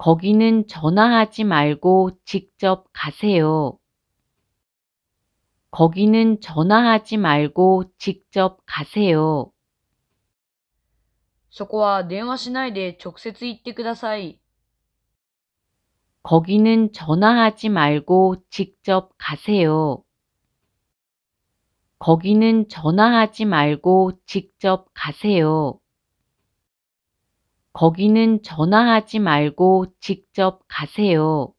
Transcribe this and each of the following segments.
거기는 전화하지 말고 직접 가세요. 거기는 전화하지 말고 직접 가세요. そこは電話しないで直接行ってください。 거기는 전화하지 말고 직접 가세요. 거기는 전화하지 말고 직접 가세요. 거기는 전화하지 말고 직접 가세요.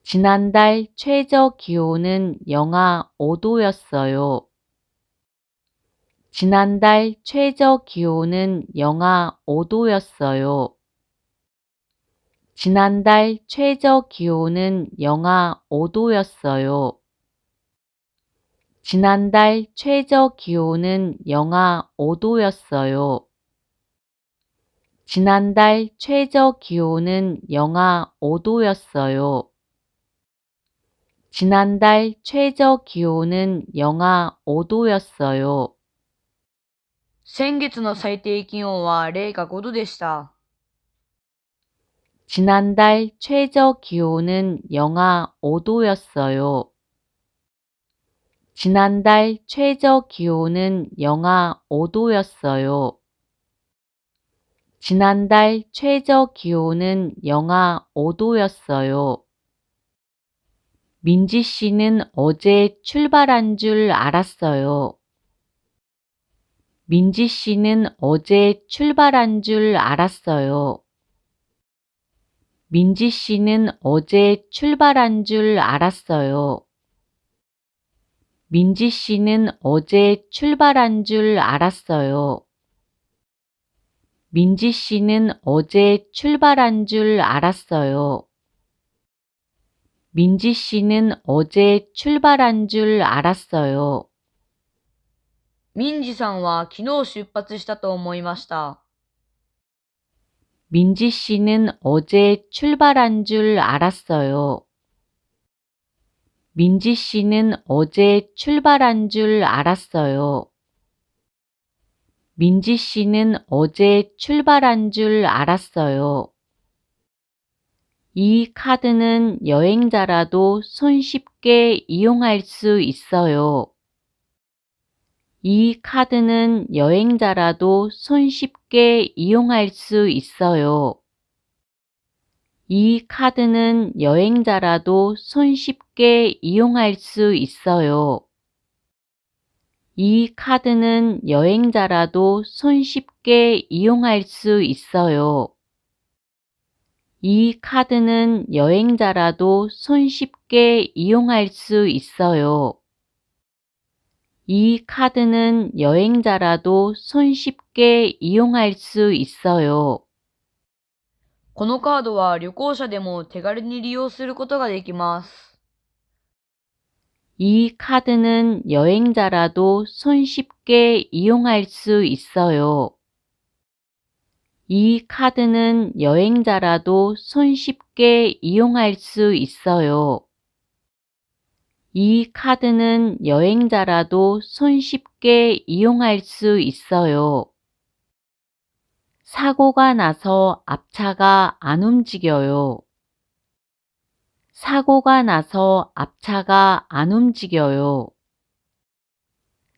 지난달 최저 기온은 영하 5도였어요. 지난달 최저 기온은 영하 5도였어요. 지난달 최저 기온은 영하 5도였어요. 지난달 최저 기온은 영하 5도였어요. 지난달 최저 기온은 영하 5도였어요. 지난달 최저 기온은 영하 5도였어요. 先月の最低気温は零下5度でした。 지난달 최저 기온은 영하 5도였어요. 지난달 최저 기온은 영하 5도였어요. 지난달 최저 기온은 영하 5도였어요. 민지 씨는 어제 출발한 줄 알았어요. 민지 씨는 어제 출발한 줄 알았어요. 민지 씨는 어제 출발한 줄 알았어요. 민지 씨는 어제 출발한 줄 알았어요. 민지 씨는 어제 출발한 줄 알았어요. 민지 씨는 어제 출발한 줄 알았어요. 民事さんは昨日出発したと思いました。 민지 씨는 어제 출발한 줄 알았어요. 민지 씨는 어제 출발한 줄 알았어요. 민지 씨는 어제 출발한 줄 알았어요. 이 카드는 여행자라도 손쉽게 이용할 수 있어요. 이 카드는 여행자라도 손쉽게 이용할 수 있어요. 이 카드는 여행자라도 손쉽게 이용할 수 있어요. 이 카드는 여행자라도 손쉽게 이용할 수 있어요. 이 카드는 여행자라도 손쉽게 이용할 수 있어요. 이 카드는 여행자라도 손쉽게 이용할 수 있어요. このカードは旅行者でも手軽に利用することができます。 이 카드는 여행자라도 손쉽게 이용할 수 있어요. 이 카드는 여행자라도 손쉽게 이용할 수 있어요. 이 카드는 여행자라도 손쉽게 이용할 수 있어요. 사고가 나서 앞차가 안 움직여요. 사고가 나서 앞차가 안 움직여요.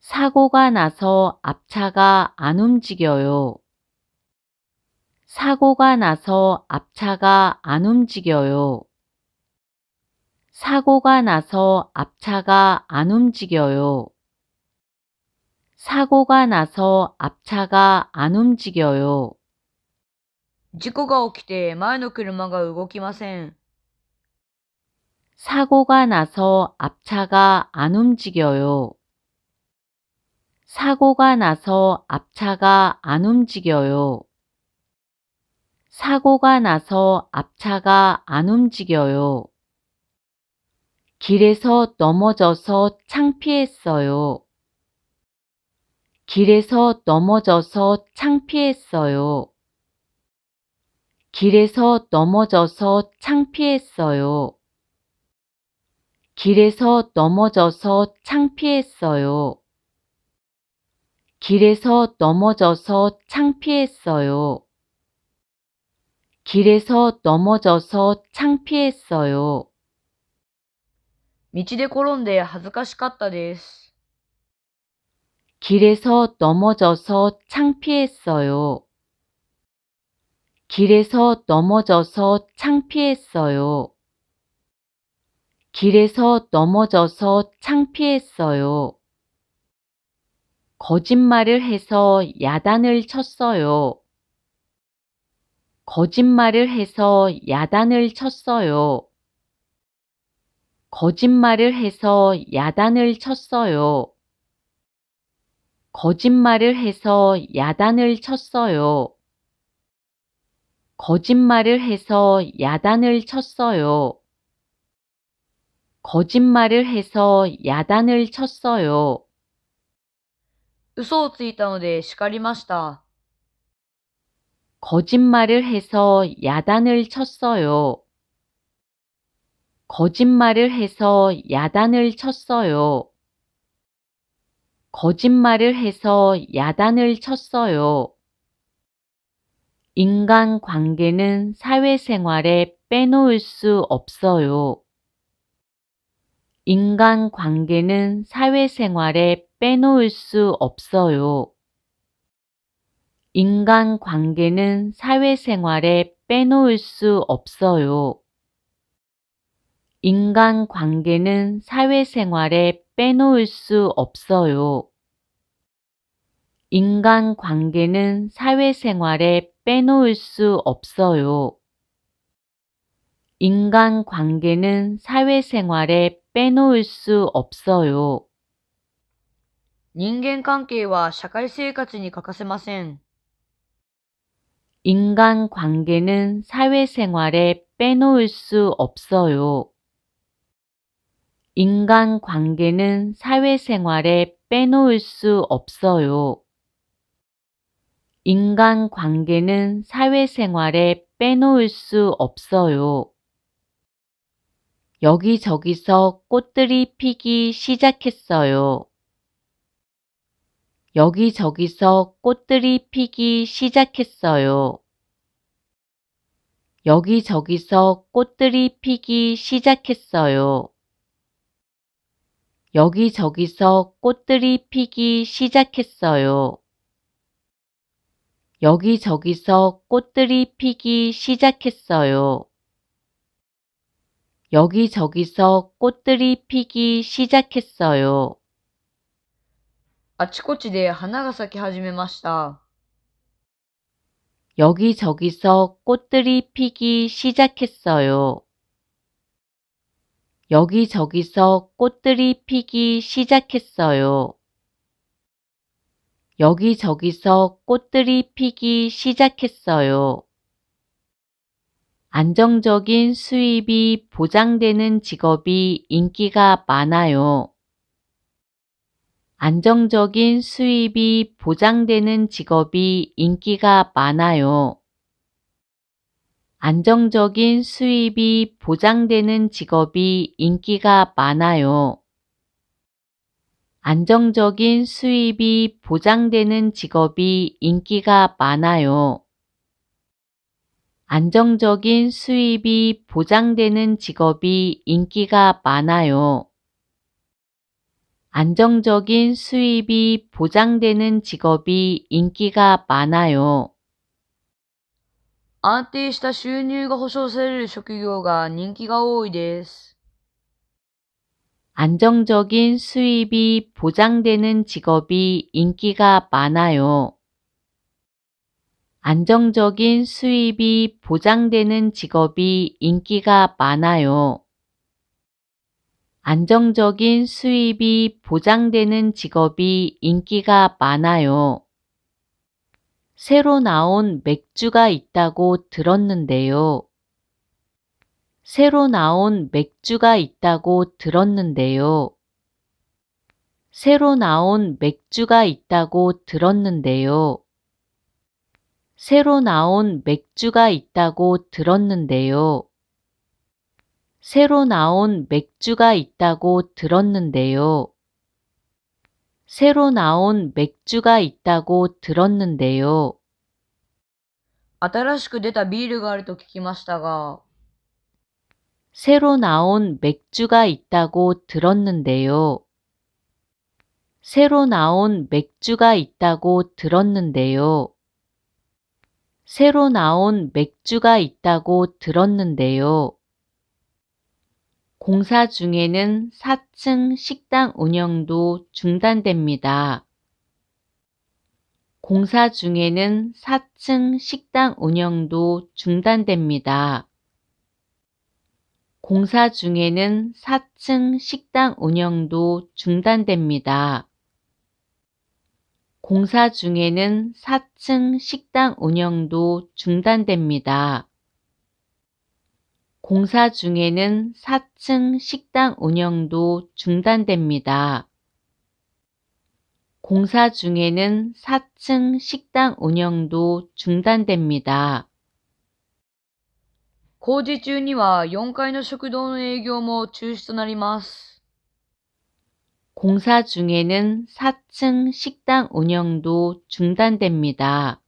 사고가 나서 앞차가 안 움직여요. 사고가 나서 앞차가 안 움직여요. 사고가 나서 앞차가 안 움직여요. 사고가 나서 앞차가 안 움직여요. 事故が起きて前の車が動きません。 사고가 나서 앞차가 안 움직여요. 사고가 나서 앞차가 안 움직여요. 사고가 나서 앞차가 안 움직여요. 길에서 넘어져서 창피했어요. 길에서 넘어져서 창피했어요. 길에서 넘어져서 창피했어요. 길에서 넘어져서 창피했어요. 길에서 넘어져서 창피했어요. 길에서 넘어져서 창피했어요. 道で転んで恥ずかしかったです。 길에서 넘어져서 창피했어요. 길에서 넘어져서 창피했어요. 길에서 넘어져서 창피했어요. 거짓말을 해서 야단을 쳤어요. 거짓말을 해서 야단을 쳤어요. 거짓말을 해서 야단을 쳤어요. 거짓말을 해서 야단을 쳤어요. 거짓말을 해서 야단을 쳤어요. 거짓말을 해서 야단을 쳤어요. 嘘をついたので叱りました。 거짓말을 해서 야단을 쳤어요. 거짓말을 해서 야단을 쳤어요. 거짓말을 해서 야단을 쳤어요. 인간관계는 사회생활에 빼놓을 수 없어요. 인간관계는 사회생활에 빼놓을 수 없어요. 인간관계는 사회생활에 빼놓을 수 없어요. 인간관계는 사회생활에 빼놓을 수 없어요. 인간관계는 사회생활에 빼놓을 수 없어요. 인간관계는 사회생활에 빼놓을 수 없어요. 人間関係は社会生活に欠かせません。 인간관계는 사회생활에 빼놓을 수 없어요. 인간관계는 사회생활에 빼놓을 수 없어요. 인간관계는 사회생활에 빼놓을 수 없어요. 여기저기서 꽃들이 피기 시작했어요. 여기저기서 꽃들이 피기 시작했어요. 여기저기서 꽃들이 피기 시작했어요. 여기저기서 꽃들이 피기 시작했어요. 여기저기서 꽃들이 피기 시작했어요. 여기저기서 꽃들이 피기 시작했어요. あちこちで花が咲き始めました。 여기저기서 꽃들이 피기 시작했어요. 여기저기서 꽃들이 피기 시작했어요. 여기저기서 꽃들이 피기 시작했어요. 안정적인 수입이 보장되는 직업이 인기가 많아요. 안정적인 수입이 보장되는 직업이 인기가 많아요. 안정적인 수입이 보장되는 직업이 인기가 많아요. 안정적인 수입이 보장되는 직업이 인기가 많아요. 안정적인 수입이 보장되는 직업이 인기가 많아요. 안정적인 수입이 보장되는 직업이 인기가 많아요. 安定した収入が保証される職業が人気が多いです。 안정적인 수입이 보장되는 직업이 인기가 많아요. 안정적인 수입이 보장되는 직업이 인기가 많아요. 안정적인 수입이 보장되는 직업이 인기가 많아요. 새로 나온 맥주가 있다고 들었는데요. 새로 나온 맥주가 있다고 들었는데요. 새로 나온 맥주가 있다고 들었는데요. 새로 나온 맥주가 있다고 들었는데요. 새로 나온 맥주가 있다고 들었는데요. 새로 나온 맥주가 있다고 들었는데요. 新しく出たビールがあると聞きましたが、 새로 나온 맥주가 있다고 들었는데요. 새로 나온 맥주가 있다고 들었는데요. 새로 나온 맥주가 있다고 들었는데요. 공사 중에는 4층 식당 운영도 중단됩니다. 공사 중에는 4층 식당 운영도 중단됩니다. 공사 중에는 4층 식당 운영도 중단됩니다. 공사 중에는 4층 식당 운영도 중단됩니다. 공사 중에는 4층 식당 운영도 중단됩니다. 공사 중에는 4층 식당 운영도 중단됩니다. 工事中には4階の食堂の営業も中止となります。 공사 중에는 4층 식당 운영도 중단됩니다.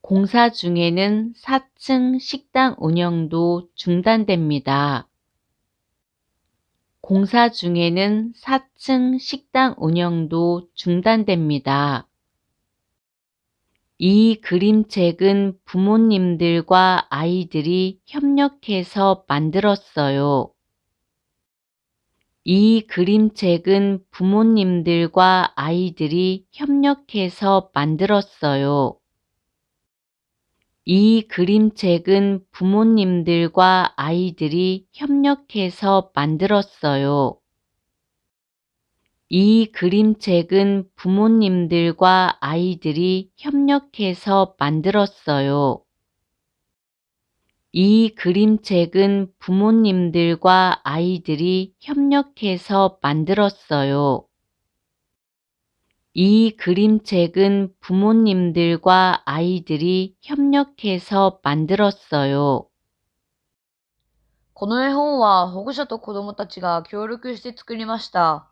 공사 중에는 4층 식당 운영도 중단됩니다. 공사 중에는 4층 식당 운영도 중단됩니다. 이 그림책은 부모님들과 아이들이 협력해서 만들었어요. 이 그림책은 부모님들과 아이들이 협력해서 만들었어요. 이 그림책은 부모님들과 아이들이 협력해서 만들었어요. 이 그림책은 부모님들과 아이들이 협력해서 만들었어요. 이 그림책은 부모님들과 아이들이 협력해서 만들었어요. 이 그림책은 부모님들과 아이들이 협력해서 만들었어요. この絵本は保護者と子供たちが協力して作りました。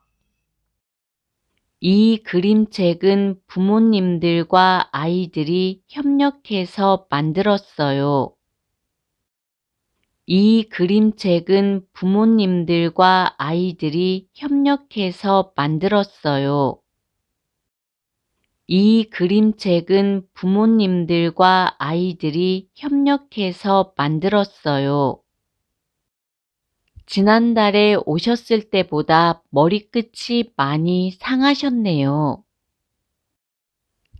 이 그림책은 부모님들과 아이들이 협력해서 만들었어요. 이 그림책은 부모님들과 아이들이 협력해서 만들었어요. 이 그림책은 부모님들과 아이들이 협력해서 만들었어요. 지난달에 오셨을 때보다 머리끝이 많이 상하셨네요.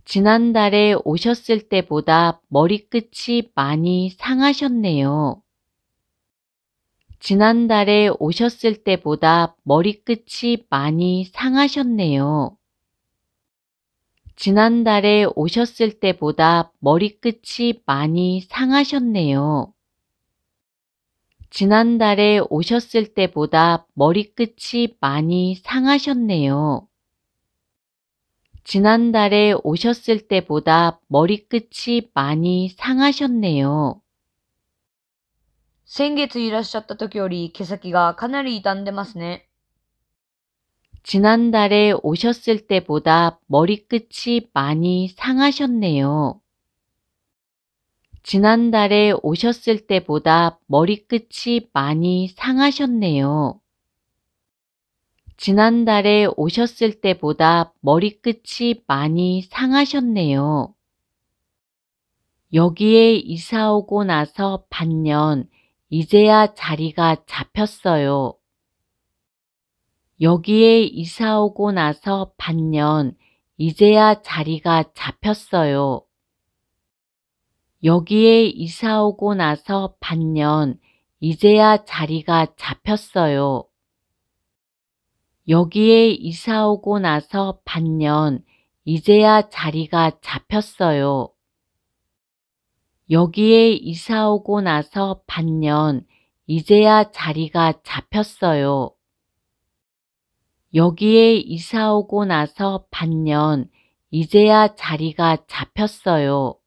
지난달에 오셨을 때보다 머리끝이 많이 상하셨네요. 지난달에 오셨을 때보다 머리끝이 많이 상하셨네요. 지난달에 오셨을 때보다 머리끝이 많이 상하셨네요. 지난달에 오셨을 때보다 머리끝이 많이 상하셨네요. 지난달에 오셨을 때보다 머리끝이 많이 상하셨네요. 先月いらっしゃった時より毛先がかなり傷んでますね。 지난달에 오셨을 때보다 머리끝이 많이 상하셨네요. 지난달에 오셨을 때보다 머리끝이 많이 상하셨네요. 지난달에 오셨을 때보다 머리끝이 많이 상하셨네요. 여기에 이사 오고 나서 반년, 이제야 자리가 잡혔어요. 여기에 이사 오고 나서 반년, 이제야 자리가 잡혔어요. 여기에 이사 오고 나서 반년, 이제야 자리가 잡혔어요. 여기에 이사 오고 나서 반년, 이제야 자리가 잡혔어요. 여기에 이사 오고 나서 반년, 이제야 자리가 잡혔어요. 여기에 이사 오고 나서 반년, 이제야 자리가 잡혔어요.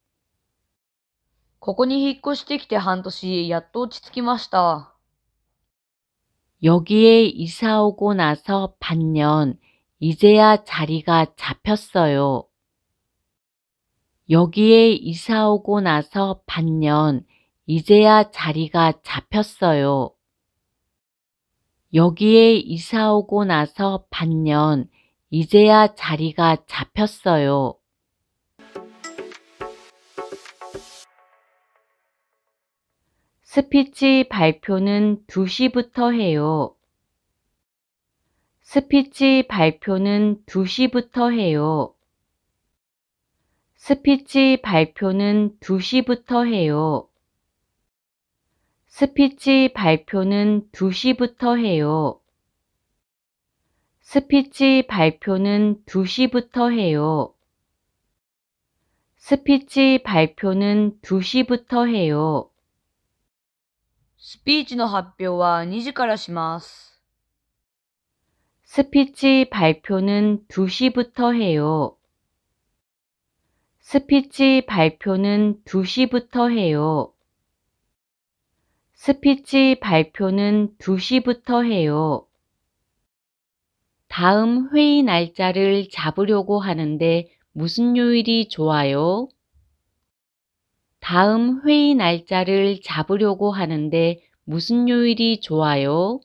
ここに引っ越してきて半年、やっと落ち着きました。 여기에 이사 오고 나서 반년, 이제야 자리가 잡혔어요. 여기에 이사 오고 나서 반년, 이제야 자리가 잡혔어요. 여기에 이사 오고 나서 반년, 이제야 자리가 잡혔어요. 스피치 발표는 2시부터 해요. 스피치 발표는 2시부터 해요. 스피치 발표는 2시부터 해요. 스피치 발표는 2시부터 해요. 스피치 발표는 2시부터 해요. 스피치 발표는 2시부터 해요. スピーチの発表は2時からします。 스피치 발표는 2시부터 해요. 스피치 발표는 2시부터 해요. 스피치 발표는 2시부터 해요. 다음 회의 날짜를 잡으려고 하는데 무슨 요일이 좋아요? 다음 회의 날짜를 잡으려고 하는데 무슨 요일이 좋아요?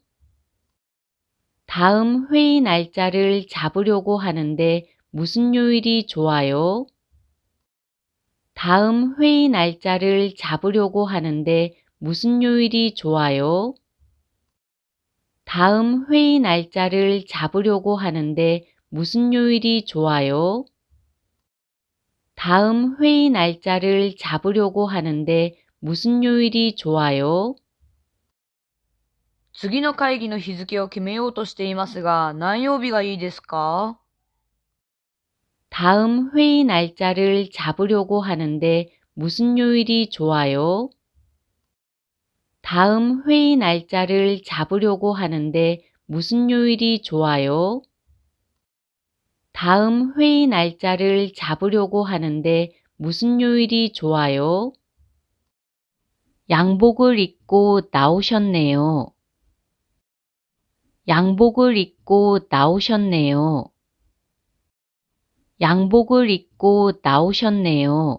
다음 회의 날짜를 잡으려고 하는데 무슨 요일이 좋아요? 다음 회의 날짜를 잡으려고 하는데 무슨 요일이 좋아요? 다음 회의 날짜를 잡으려고 하는데 무슨 요일이 좋아요? 다음 회의 날짜를 잡으려고 하는데 무슨 요일이 좋아요? 次の会議の日付を決めようとしていますが、何曜日がいいですか？ 다음 회의 날짜를 잡으려고 하는데 무슨 요일이 좋아요? 다음 회의 날짜를 잡으려고 하는데 무슨 요일이 좋아요? 다음 회의 날짜를 잡으려고 하는데 무슨 요일이 좋아요? 양복을 입고 나오셨네요. 양복을 입고 나오셨네요. 양복을 입고 나오셨네요.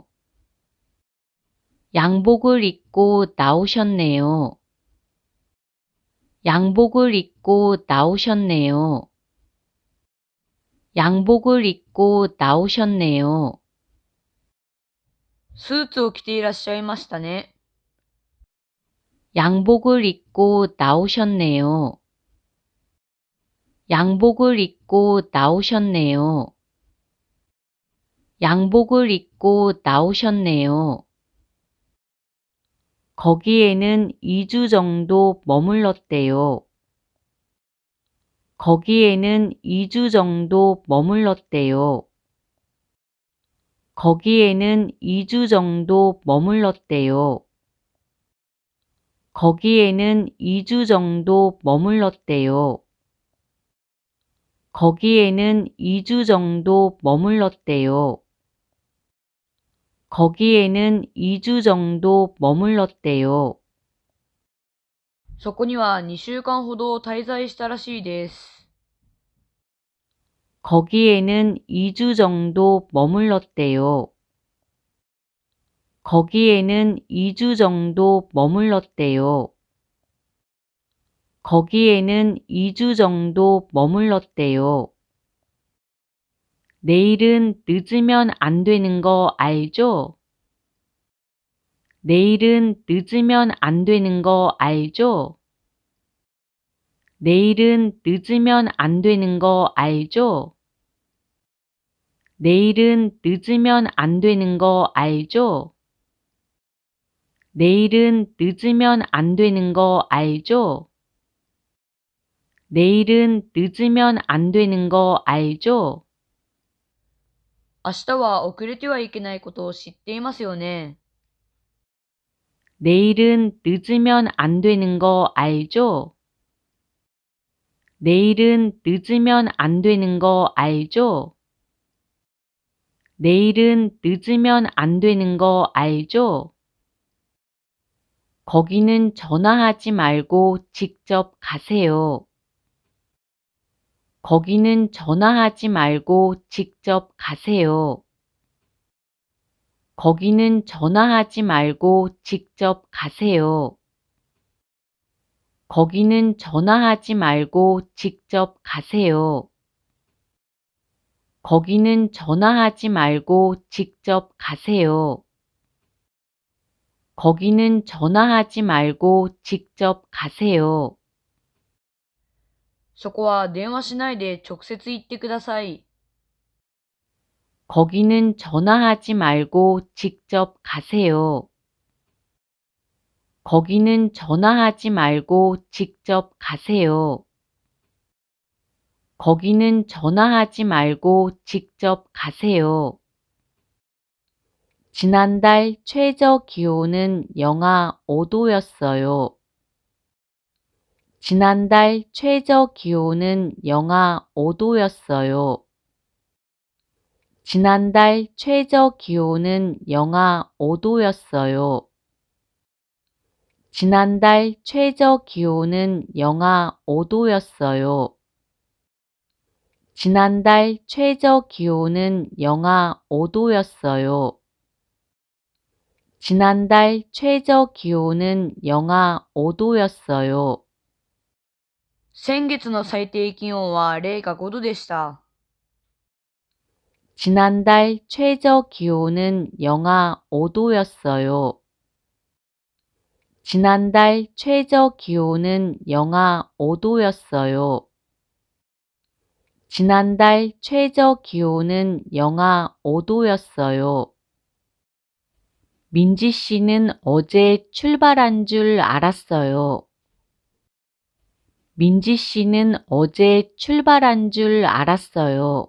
양복을 입고 나오셨네요. 양복을 입고 나오셨네요. 양복을 입고 나오셨네요. スーツを着ていらっしゃいましたね。 양복을 입고 나오셨네요. 양복을 입고 나오셨네요. 양복을 입고 나오셨네요. 거기에는 2주 정도 머물렀대요. 거기에는 2주 정도 머물렀대요. 거기에는 2주 정도 머물렀대요. 거기에는 2주 정도 머물렀대요. 거기에는 2주 정도 머물렀대요. 거기에는 2주 정도 머물렀대요. そこには2週間ほど滞在したらしいです。 거기에는 2주 정도 머물렀대요. 거기에는 2주 정도 머물렀대요. 거기에는 2주 정도 머물렀대요. 내일은 늦으면 안 되는 거 알죠? 내일은 늦으면 안 되는 거 알죠? 내일은 늦으면 안 되는 거 알죠? 내일은 늦으면 안 되는 거 알죠? 내일은 늦으면 안 되는 거 알죠? 내일은 늦으면 안 되는 거 알죠? 明日は遅れてはいけないことを知っていますよね。 내일은 늦으면 안 되는 거 알죠? 내일은 늦으면 안 되는 거 알죠? 내일은 늦으면 안 되는 거 알죠? 거기는 전화하지 말고 직접 가세요. 거기는 전화하지 말고 직접 가세요. 거기는 전화하지 말고 직접 가세요. 거기는 전화하지 말고 직접 가세요. 거기는 전화하지 말고 직접 가세요. 거기는 전화하지 말고 직접 가세요. そこは電話しないで直接行ってください。 거기는 전화하지 말고 직접 가세요. 거기는 전화하지 말고 직접 가세요. 거기는 전화하지 말고 직접 가세요. 지난달 최저 기온은 영하 5도였어요. 지난달 최저 기온은 영하 5도였어요. 지난달 최저 기온은 영하 5도였어요. 지난달 최저 기온은 영하 5도였어요. 지난달 최저 기온은 영하 5도였어요. 지난달 최저 기온은 영하 5도였어요. 先月の最低気温は零下5度でした。 지난달 최저 기온은 영하 5도였어요. 지난달 최저 기온은 영하 5도였어요. 지난달 최저 기온은 영하 5도였어요. 민지 씨는 어제 출발한 줄 알았어요. 민지 씨는 어제 출발한 줄 알았어요.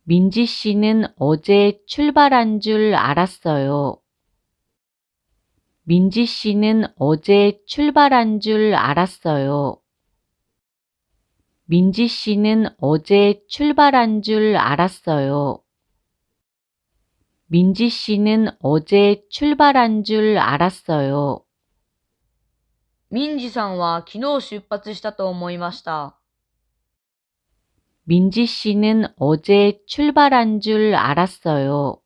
민지 씨는 어제 출발한 줄 알았어요. 민지 씨는 어제 출발한 줄 알았어요. 민지 씨는 어제 출발한 줄 알았어요. 민지 씨는 어제 출발한 줄 알았어요. 民事さんは昨日出発したと思いました。 민지 씨는 어제 출발한 줄 알았어요.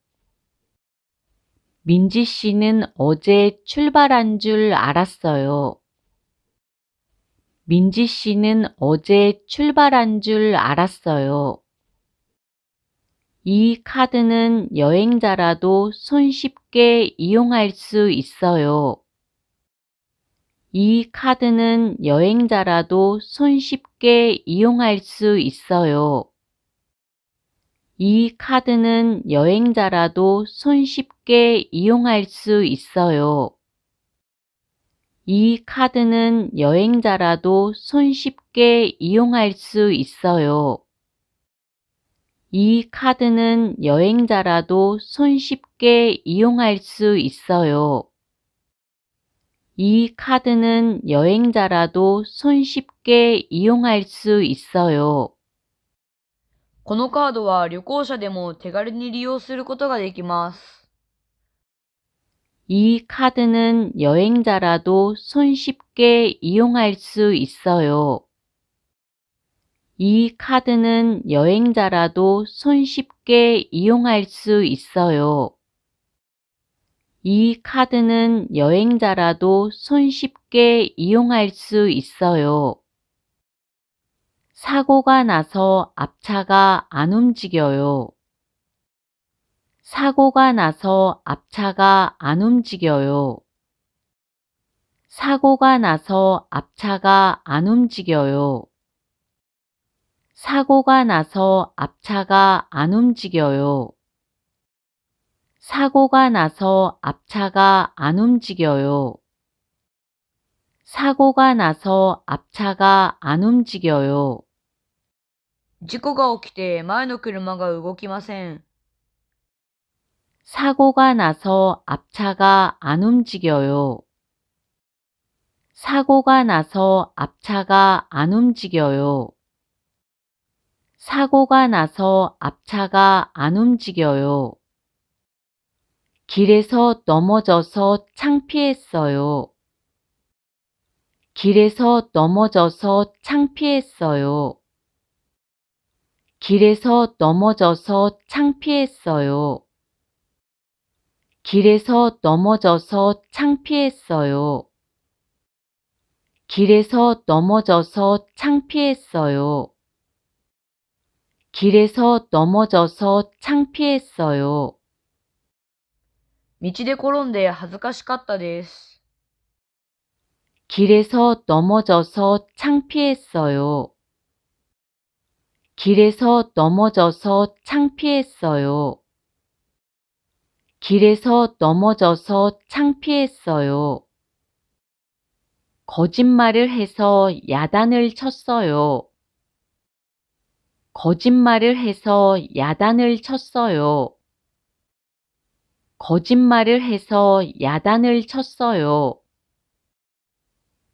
민지 씨는 어제 출발한 줄 알았어요. 민지 씨는 어제 출발한 줄 알았어요. 이 카드는 여행자라도 손쉽게 이용할 수 있어요. 이 카드는 여행자라도 손쉽게 이용할 수 있어요. 이 카드는 여행자라도 손쉽게 이용할 수 있어요. 이 카드는 여행자라도 손쉽게 이용할 수 있어요. 이 카드는 여행자라도 손쉽게 이용할 수 있어요. 이 카드는 여행자라도 손쉽게 이용할 수 있어요. このカードは旅行者でも手軽に利用することができます。 이 카드는 여행자라도 손쉽게 이용할 수 있어요. 이 카드는 여행자라도 손쉽게 이용할 수 있어요. 이 카드는 여행자라도 손쉽게 이용할 수 있어요. 사고가 나서 앞차가 안 움직여요. 사고가 나서 앞차가 안 움직여요. 사고가 나서 앞차가 안 움직여요. 사고가 나서 앞차가 안 움직여요. 사고가 나서 앞차가 안 움직여요. 사고가 나서 앞차가 안 움직여요. 事故が起きて前の車が動きません。 사고가 나서 앞차가 안 움직여요. 사고가 나서 앞차가 안 움직여요. 사고가 나서 앞차가 안 움직여요. 길에서 넘어져서 창피했어요. 길에서 넘어져서 창피했어요. 길에서 넘어져서 창피했어요. 길에서 넘어져서 창피했어요. 길에서 넘어져서 창피했어요. 길에서 넘어져서 창피했어요. 道で転んで恥ずかしかったです。 길에서 넘어져서 창피했어요. 길에서 넘어져서 창피했어요. 길에서 넘어져서 창피했어요. 거짓말을 해서 야단을 쳤어요. 거짓말을 해서 야단을 쳤어요. 거짓말을 해서 야단을 쳤어요.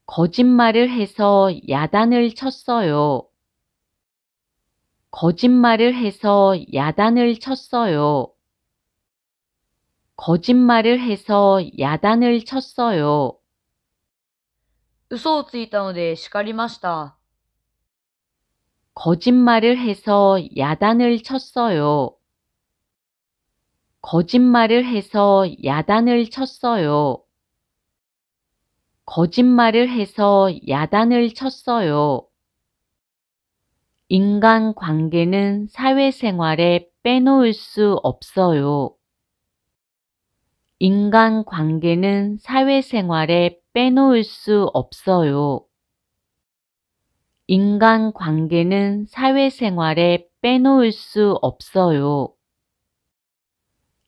거짓말을 해서 야단을 쳤어요. 거짓말을 해서 야단을 쳤어요. 거짓말을 해서 야단을 쳤어요. 嘘をついたので叱りました。 거짓말을 해서 야단을 쳤어요. 거짓말을 해서 야단을 쳤어요. 거짓말을 해서 야단을 쳤어요. 인간관계는 사회생활에 빼놓을 수 없어요. 인간관계는 사회생활에 빼놓을 수 없어요. 인간관계는 사회생활에 빼놓을 수 없어요.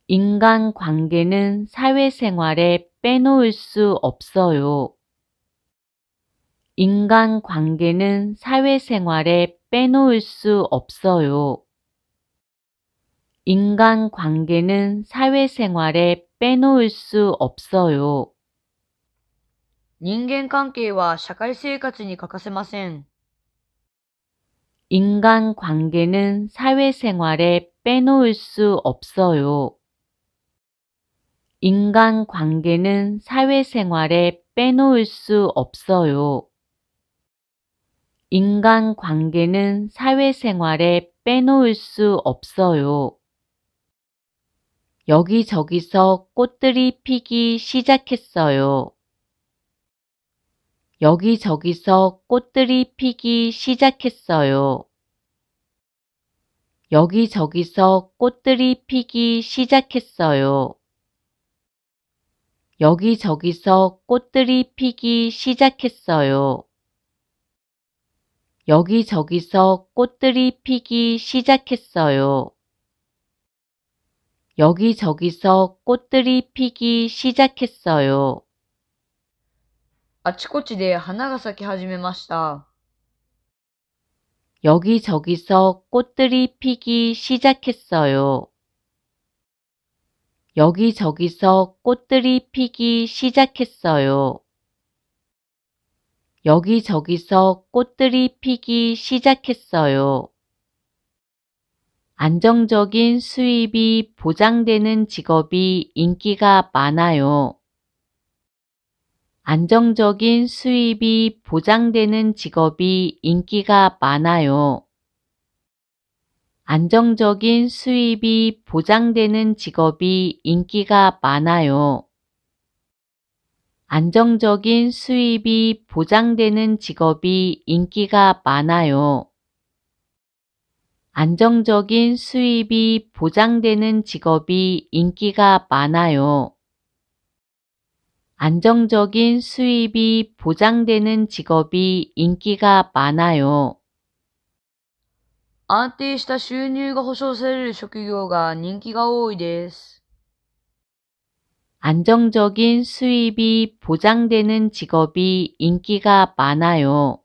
인간관계는 사회생활에 빼놓을 수 없어요. 인간관계는 사회생활에 빼놓을 수 없어요. 인간관계는 사회생활에 빼놓을 수 없어요. 人間関係は社会生活に欠かせません。 인간관계는 사회생활에 빼놓을 수 없어요. 인간관계는 사회생활에 빼놓을 수 없어요. 인간관계는 사회생활에 빼놓을 수 없어요. 여기저기서 꽃들이 피기 시작했어요. 여기저기서 꽃들이 피기 시작했어요. 여기저기서 꽃들이 피기 시작했어요. 여기저기서 꽃들이 피기 시작했어요. 여기저기서 꽃들이 피기 시작했어요. 여기저기서 꽃들이 피기 시작했어요. あちこちで花が咲き始めました。 여기저기서 꽃들이 피기 시작했어요. 여기저기서 꽃들이 피기 시작했어요. 여기저기서 꽃들이 피기 시작했어요. 안정적인 수입이 보장되는 직업이 인기가 많아요. 안정적인 수입이 보장되는 직업이 인기가 많아요. 안정적인 수입이 보장되는 직업이 인기가 많아요. 안정적인 수입이 보장되는 직업이 인기가 많아요. 안정적인 수입이 보장되는 직업이 인기가 많아요. 안정적인 수입이 보장되는 직업이 인기가 많아요. 安定した収入が保証される職業が人気が多いです。 안정적인 수입이 보장되는 직업이 인기가 많아요.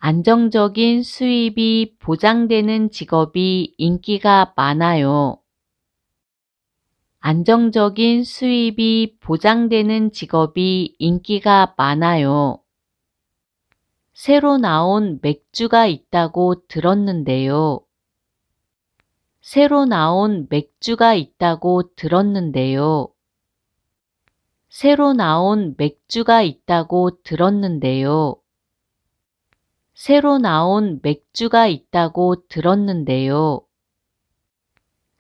안정적인 수입이 보장되는 직업이 인기가 많아요. 안정적인 수입이 보장되는 직업이 인기가 많아요. 새로 나온 맥주가 있다고 들었는데요. 새로 나온 맥주가 있다고 들었는데요. 새로 나온 맥주가 있다고 들었는데요. 새로 나온 맥주가 있다고 들었는데요.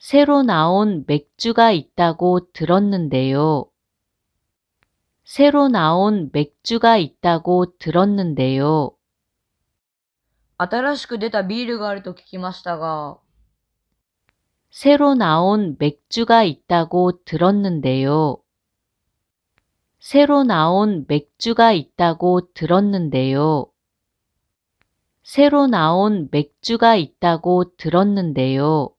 새로 나온 맥주가 있다고 들었는데요. 새로 나온 맥주가 있다고 들었는데요. 新しく出たビールがあると聞きましたが、 새로 나온 맥주가 있다고 들었는데요. 새로 나온 맥주가 있다고 들었는데요. 새로 나온 맥주가 있다고 들었는데요.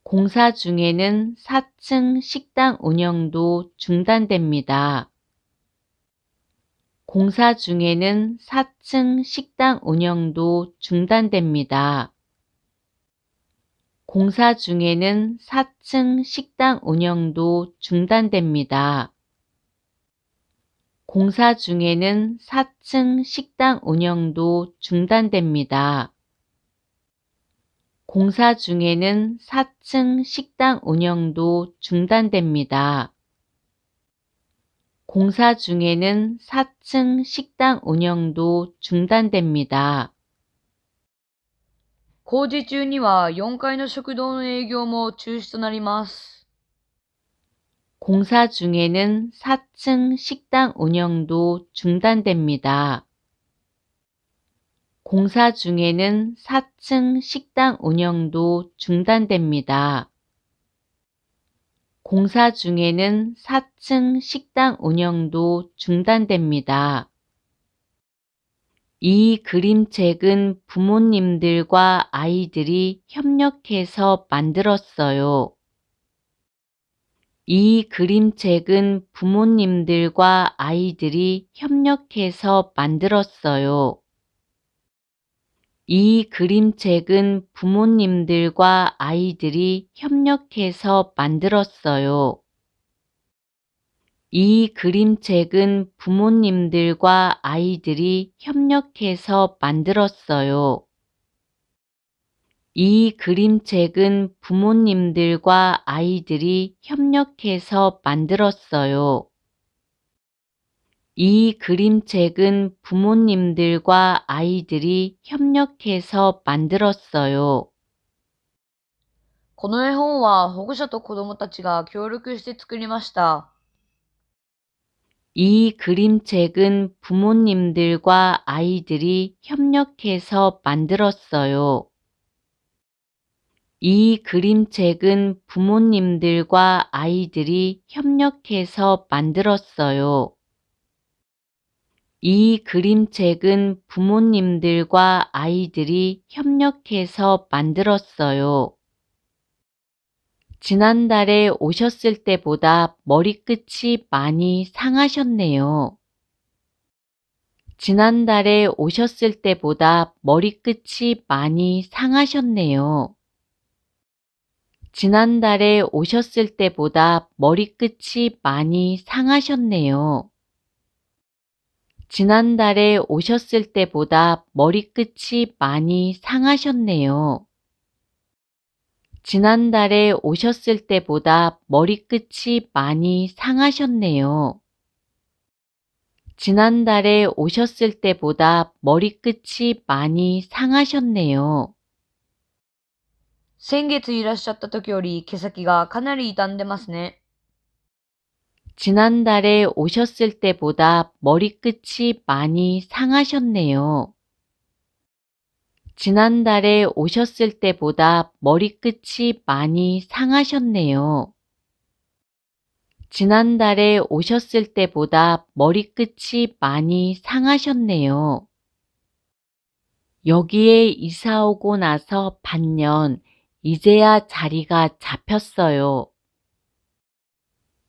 공사 중에는 4층 식당 운영도 중단됩니다. 공사 중에는 4층 식당 운영도 중단됩니다. 공사 중에는 4층 식당 운영도 중단됩니다. 공사 중에는 4층 식당 운영도 중단됩니다. 공사 중에는 4층 식당 운영도 중단됩니다. 공사 중에는 4층 식당 운영도 중단됩니다. 工事中には4階の食堂の営業も中止となります。 공사 중에는 4층 식당 운영도 중단됩니다. 공사 중에는 4층 식당 운영도 중단됩니다. 공사 중에는 4층 식당 운영도 중단됩니다. 이 그림책은 부모님들과 아이들이 협력해서 만들었어요. 이 그림책은 부모님들과 아이들이 협력해서 만들었어요. 이 그림책은 부모님들과 아이들이 협력해서 만들었어요. 이 그림책은 부모님들과 아이들이 협력해서 만들었어요. 이 그림책은 부모님들과 아이들이 협력해서 만들었어요. 이 그림책은 부모님들과 아이들이 협력해서 만들었어요. この絵本は保護者と子供たちが協力して作りました。 이 그림책은 부모님들과 아이들이 협력해서 만들었어요. 이 그림책은 부모님들과 아이들이 협력해서 만들었어요. 이 그림책은 부모님들과 아이들이 협력해서 만들었어요. 지난달에 오셨을 때보다 머리끝이 많이 상하셨네요. 지난달에 오셨을 때보다 머리끝이 많이 상하셨네요. 지난달에 오셨을 때보다 머리끝이 많이 상하셨네요. 지난달에 오셨을 때보다 머리끝이 많이 상하셨네요. 지난달에 오셨을 때보다 머리끝이 많이 상하셨네요. 지난달에 오셨을 때보다 머리끝이 많이 상하셨네요. 先月いらっしゃった時より毛先がかなり傷んでますね。 지난달에 오셨을 때보다 머리끝이 많이 상하셨네요. 지난달에 오셨을 때보다 머리끝이 많이 상하셨네요. 지난달에 오셨을 때보다 머리끝이 많이 상하셨네요. 여기에 이사 오고 나서 반년, 이제야 자리가 잡혔어요.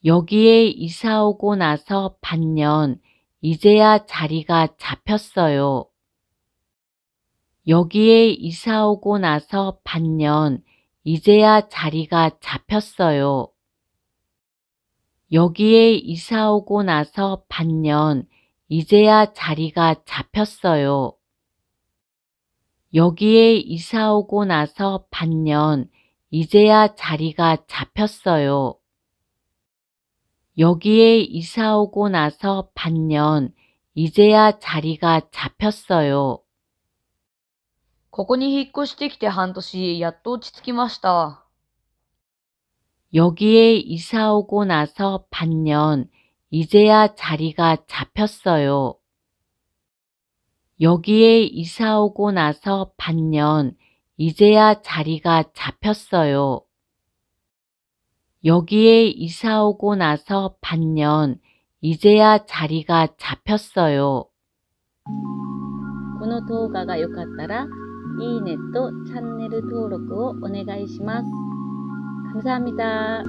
여기에 이사 오고 나서 반년, 이제야 자리가 잡혔어요. 여기에 이사 오고 나서 반년, 이제야 자리가 잡혔어요. 여기에 이사 오고 나서 반년, 이제야 자리가 잡혔어요. 여기에 이사 오고 나서 반년, 이제야 자리가 잡혔어요. 여기에 이사 오고 나서 반년, 이제야 자리가 잡혔어요. ここに引っ越してきて半年、やっと落ち着きました。 여기에 이사 오고 나서 반년, 이제야 자리가 잡혔어요. 여기에 이사 오고 나서 반년, 이제야 자리가 잡혔어요. 여기에 이사 오고 나서 반년, 이제야 자리가 잡혔어요. この動画が良かったら、いいねとチャンネル登録をお願いします。감사합니다.